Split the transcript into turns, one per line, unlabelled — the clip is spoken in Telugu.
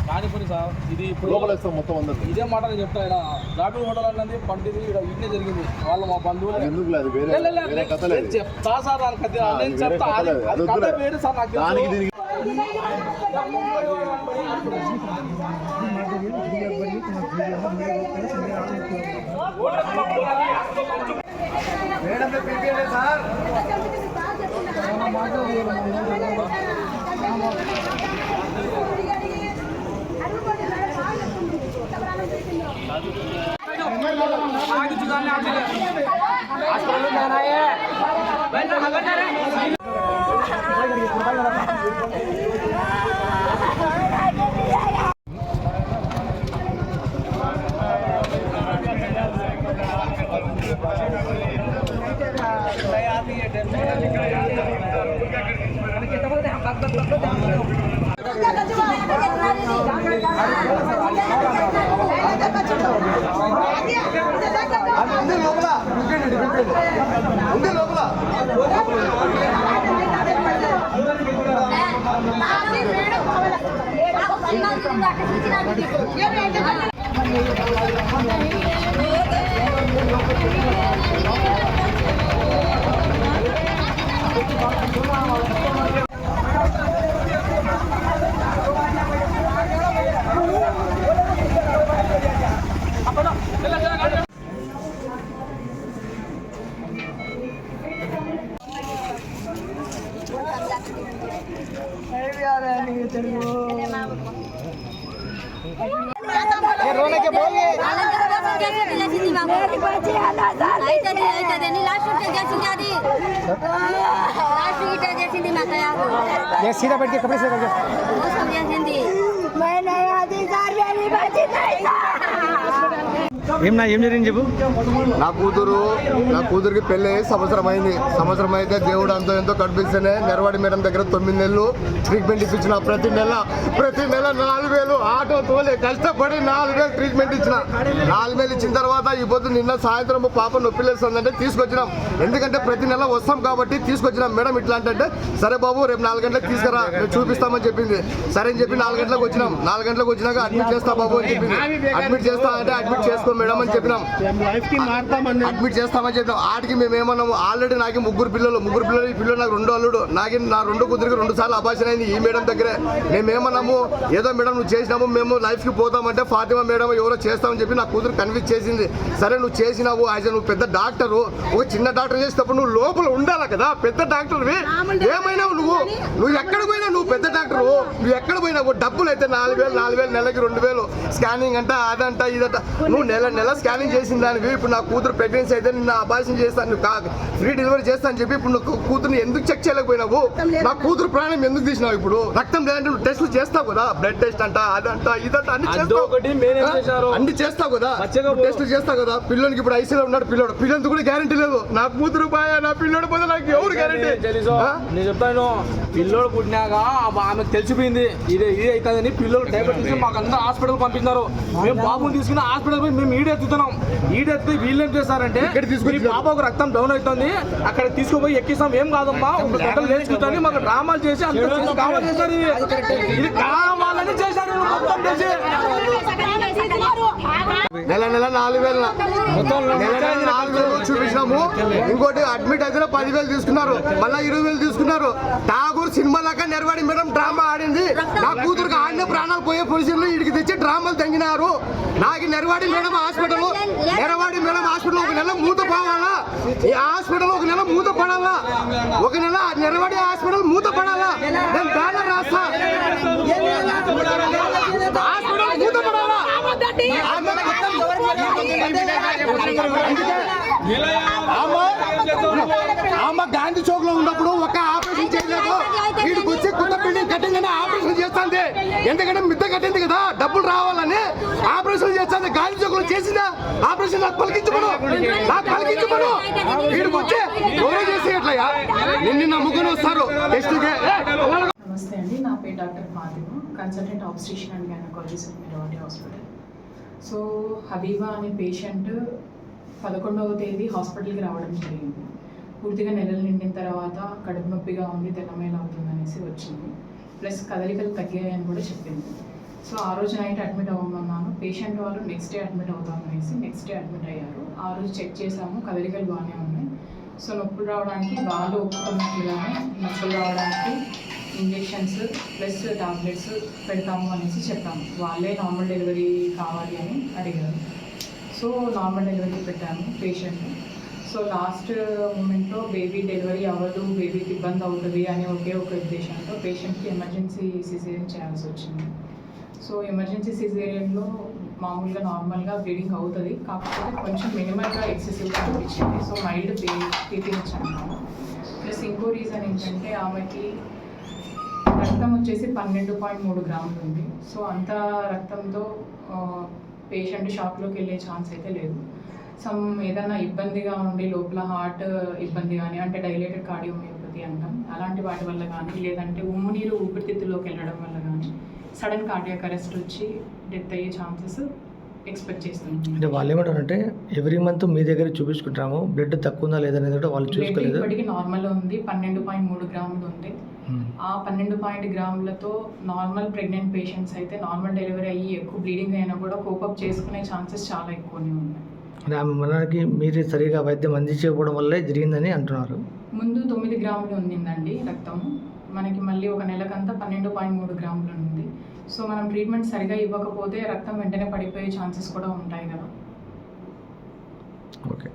కానిపని సార్ ఇది
మొత్తం అందరూ
ఇదే మాట నేను చెప్తా. ఇక్కడ గాబీ హోటల్ అన్నది పండిది ఇట్నే జరిగింది. వాళ్ళు మా బంధువులు చెప్తా సార్ నేను చెప్తా వేరు సార్ నాకు
సార్
रोने के बोलिए सीधा बैठ के कपड़े से ఏం జరిగింది చెప్పు.
నా కూతురికి పెళ్ళి సంవత్సరం అయింది. సంవత్సరం అయితే దేవుడు అంతో ఎంతో కనిపిస్తేనే నెరవాడి మేడం దగ్గర 9 నెలలు ట్రీట్మెంట్ ఇప్పించిన. ప్రతి నెల 4,000 ఆటో తోలే కష్టపడి 4,000 ట్రీట్మెంట్ ఇచ్చిన. 4,000 ఇచ్చిన తర్వాత ఈ పొద్దు నిన్న సాయంత్రం పాప నొప్పి లేస్తుందంటే తీసుకొచ్చినాం. ఎందుకంటే ప్రతి నెల వస్తాం కాబట్టి తీసుకొచ్చినాం. మేడం ఇట్లా అంటే సరే బాబు రేపు 4 గంటలకు తీసుకురా చూపిస్తామని చెప్పింది. సరే అని చెప్పి 4 గంటలకు వచ్చినాం. 4 గంటలకు వచ్చినాక అడ్మిట్ చేస్తా బాబు అని చెప్పింది. అడ్మిట్ చేస్తా అంటే అడ్మిట్ చేసుకో మేడం అని చెప్పినాం. అడ్మిట్ చేస్తామని చెప్పినాం. ఆడికి మేము ఏమన్నాము, ఆల్రెడీ నాకు ముగ్గురు పిల్లలు ఈ పిల్లలు నాకు 2 అల్లుడు. నా 2 కూతురికి 2 సార్లు అబార్షన్ అయింది ఈ మేడం దగ్గరే. మేమేమన్నాము, ఏదో మేడం నువ్వు చేసినాము మేము లైఫ్కి పోతామంటే ఫాతిమా మేడం ఎవరో చేస్తామని చెప్పి నా కూతురు కన్విన్స్ చేసింది. సరే నువ్వు చేసినావు, నువ్వు పెద్ద డాక్టరు, ఒక చిన్న డాక్టర్ చేసేటప్పుడు నువ్వు లోపల ఉండాలి కదా. పెద్ద డాక్టర్వి ఏమైనావు నువ్వు ఎక్కడ పోయినావు? నువ్వు పెద్ద డాక్టరు, నువ్వు ఎక్కడ పోయినావు? డబ్బులు అయితే 4,000 నెలకి 2,000 స్కానింగ్ అంట అదంట ఇదంట. నువ్వు నెల స్కానింగ్ చేసిన దానివి. ఇప్పుడు నా కూతురు ప్రెగ్నెన్సీ అయితే నిన్న అబార్షన్ చేస్తాను, ఫ్రీ డెలివరీ చేస్తా అని చెప్పి ఇప్పుడు నువ్వు కూతురుని ఎందుకు చెక్ చేయలేకపోయినావు? నా కూతురు ప్రాణం ఎందుకు తీసినావు? ఇప్పుడు రక్తం లేదంటే నువ్వు టెస్టులు చేస్తావు కదా, బ్లడ్ టెస్ట్ అంట అదంట ఇదంట అన్ని చేస్తావు కదా, టెస్టులు చేస్తావు కదా. పిల్లలకి ఇప్పుడు ఐసీలో ఉన్నాడు పిల్లలకి కూడా గ్యారంటీ లేదు. నా కూతురు బాయ్ నా పిల్లడు పోతే నాకు ఎవరు గ్యారంటీ?
నేను చెప్తాను, పిల్లోడు పుట్టినాక ఆమెకు తెలిసిపోయింది ఇది అవుతుందని. పిల్లలు డైవర్ట్ తీసుకుని మాకు అందరూ హాస్పిటల్ పంపిస్తున్నారు. మేము బాబుని తీసుకుని హాస్పిటల్ పోయి మేము ఈడెత్తుతున్నాం. ఈడెత్తి వీళ్ళు ఏం చేస్తారంటే పాపకు రక్తం డౌన్ అవుతుంది, అక్కడ తీసుకుపోయి ఎక్కిస్తాం. ఏం కాదమ్మా గంటలు లేచుకుంటాను మాకు డ్రామాలు చేసి అంత కావాలి చేశారు. ఇది కావాలని చేశారు మొత్తం చేసి.
నెల 4,000 చూపించినాము. ఇంకోటి అడ్మిట్ అయితే 10,000 తీసుకున్నారు, మళ్ళీ 20,000 తీసుకున్నారు. ఠాగూర్ సినిమా లాగా నెరవాడి మేడం డ్రామా ఆడింది. నా కూతురుకి ఆడిన ప్రాణాలు పోయే పొజిషన్లో ఇడికి తెచ్చి డ్రామాలు తెంగినారు. నాకు నెరవాడి మేడం హాస్పిటల్ ఒక నెల మూత పోవాలా? ఈ హాస్పిటల్ ఒక నెల మూత పడాలా? ఒక నెల నెరవాడి హాస్పిటల్ మూత పడాలా? నేను బ్యానర్ రాస్తా. హాస్పిటల్ మూత పడాలా? అమ్మ గాంధీ చౌక్ లో ఉన్నప్పుడు ఒక ఆపరేషన్ చేయలేదు. వీడికి వచ్చి కొత్త బిల్డింగ్ కట్టిందని ఆపరేషన్ చేస్తుంది. ఎందుకంటే మిద్ద కట్టింది కదా, డబ్బులు రావాలని ఆపరేషన్ చేస్తుంది. గాంధీ చౌక్ లో చేసిన ఆపరేషన్ నాకు పలికించమను. వీడికి వచ్చి ఎవరో చేసి ఎట్లయ్యా నిన్ను నమ్ముకుని వస్తారు టెస్ట్కే.
నమస్తే అండి, నా పేరు doctor Fatima, consultant obstetrician and gynaecologist Miravadi hospital. So Habiba అనే పేషెంట్ 11వ తేదీ హాస్పిటల్కి రావడం జరిగింది. పూర్తిగా నెలలు నిండిన తర్వాత కడుపు నొప్పిగా ఉంది, తెల్లమేలు అవుతుంది అనేసి వచ్చింది. ప్లస్ కదలికలు తగ్గాయని కూడా చెప్పింది. సో ఆ రోజు నైట్ అడ్మిట్ అవ్వమన్నాను. పేషెంట్ వాళ్ళు నెక్స్ట్ డే అడ్మిట్ అవుతాం అనేసి నెక్స్ట్ డే అడ్మిట్ అయ్యారు. ఆ రోజు చెక్ చేసాము, కదలికలు బాగానే ఉన్నాయి. సో నొప్పులు రావడానికి వాళ్ళు ఒప్పుకున్నట్లుగానే నొప్పులు రావడానికి ఇంజెక్షన్స్ ప్లస్ టాబ్లెట్స్ పెడతాము అనేసి చెప్పాము. వాళ్ళే నార్మల్ డెలివరీ కావాలి అని అడిగారు. సో నార్మల్ డెలివరీ పెట్టాము పేషెంట్. సో లాస్ట్ మూమెంట్లో బేబీ డెలివరీ అవ్వదు, బేబీకి ఇబ్బంది అవుతుంది అనే ఒకే ఒక ఉద్దేశంతో పేషెంట్కి ఎమర్జెన్సీ సిజేరియన్ చేయాల్సి వచ్చింది. సో ఎమర్జెన్సీ సిజేరియన్లో మామూలుగా నార్మల్గా బ్లీడింగ్ అవుతుంది, కాకపోతే కొంచెం మినిమల్గా ఎక్సెసివ్గా అనిపించింది. సో మైల్డ్ పీపీహెచ్ అన్నాము. ప్లస్ ఇంకో రీజన్ ఏంటంటే ఆమెకి రక్తం వచ్చేసి 12.3 గ్రాములు ఉంది. సో అంత రక్తంతో పేషెంట్ షాక్లోకి వెళ్ళే ఛాన్స్ అయితే లేదు. సమ్ ఏదైనా ఇబ్బందిగా ఉండి లోపల హార్ట్ ఇబ్బంది కానీ, అంటే డైలేటెడ్ కార్డియోమయోపతి అంటాం, అలాంటి వాటి వల్ల కానీ, లేదంటే ఉమ్ము నీరు ఊపిరితిత్తులోకి వెళ్ళడం వల్ల కానీ సడన్ కార్డియాక్ అరెస్ట్ వచ్చి డెత్ అయ్యే ఛాన్సెస్ ఎక్స్పెక్ట్ చేస్తున్నాం.
అంటే వాళ్ళు ఏమంటారంటే ఎవ్రీ మంత్ మీ దగ్గర చూపించుకుంటాము, బ్లడ్ తక్కువ ఉందా లేదనేది కూడా వాళ్ళు చూసుకోలేదు.
ఇప్పటికీ నార్మల్ ఉంది, 12.3 గ్రాములు ఉంది. ఆ 12 గ్రాములతో నార్మల్ ప్రెగ్నెంట్ పేషెంట్స్ అయితే నార్మల్ డెలివరీ అయ్యి ఎక్కువ బ్లీడింగ్ అయినా కూడా కోపప్ చేసుకునే ఛాన్సెస్ చాలా ఎక్కువనే ఉన్నాయి.
అంటే ఆమె మనకి మీరు సరిగా వైద్యం అందించకపోవడం వల్లే జరిగిందని అంటున్నారు.
ముందు 9 గ్రాములు ఉండిందండి రక్తము, మనకి మళ్ళీ ఒక నెలకంతా 12.3 గ్రాములు ఉంది. సో మనం ట్రీట్మెంట్ సరిగా ఇవ్వకపోతే రక్తం వెంటనే పడిపోయే ఛాన్సెస్ కూడా ఉంటాయి కదా.
ఓకే.